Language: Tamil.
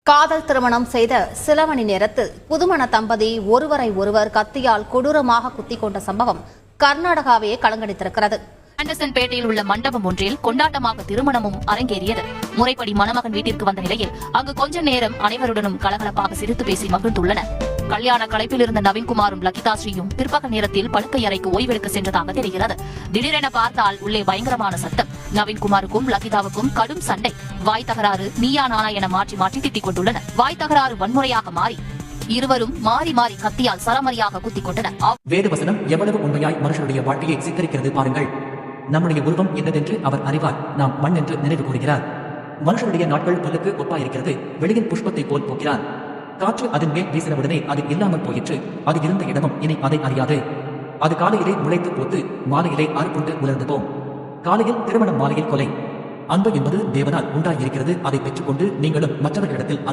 காதல் திருமணம் செய்த சில மணி நேரத்தில் புதுமண தம்பதி ஒருவரை ஒருவர் கத்தியால் கொடூரமாக குத்திக் கொண்ட சம்பவம் கர்நாடகாவையே கலங்கடித்திருக்கிறது. ஆண்டர்சன்பேட்டையில் உள்ள மண்டபம் ஒன்றில் கொண்டாட்டமாக திருமணமும் அரங்கேறியது. முறைப்படி மணமகன் வீட்டிற்கு வந்த நிலையில் அங்கு கொஞ்ச நேரம் அனைவருடனும் கலகலப்பாக சிரித்து பேசி மகிழ்ந்துள்ளனர். கல்யாண களைப்பில் இருந்த நவீன்குமாரும் லகிதாஸ்ரீயும் பிற்பகல் நேரத்தில் படுக்கை அறைக்கு ஓய்வெடுக்க சென்றதாக தெரிகிறது. திடீரென பார்த்தால் உள்ளே பயங்கரமான சத்தம். நவீன்குமாருக்கும் லகிதாவுக்கும் கடும் சண்டை. வாய் தகராறு நீயா நானா என மாற்றி மாற்றி திட்டிக் கொண்டுள்ளனர். வாய் தகராறு வன்முறையாக மாறி இருவரும் மாறி மாறி கத்தியால் சரமரியாக குத்திக் கொண்டனர். வேத வசனம் எவ்வளவு உண்மையாய் மனுஷனுடைய வாழ்க்கையை சித்தரிக்கிறது பாருங்கள். நம்முடைய உருவம் என்னதென்று அவர் அறிவார், நாம் மண் என்று நினைவு கூறுகிறார். மனுஷனுடைய நாட்கள் புல்லுக்கு ஒப்பாயிருக்கிறது, வெளியின் புஷ்பத்தை போல் போகிறார். காற்று அதன் மேல் வீசினவுடனே அது இல்லாமல் போயிற்று, அது இருந்த இடமும் இனி அதை அறியாது. அது காலையிலே முளைத்து போத்து மாலையிலே அறுப்புண்டு உலர்ந்து போம். காலையில் திருமணம், மாலையில் கொலை. அன்பு என்பது தேவனால் உண்டாயிருக்கிறது. அதை பெற்றுக்கொண்டு நீங்களும் மற்றவர்களிடத்தில்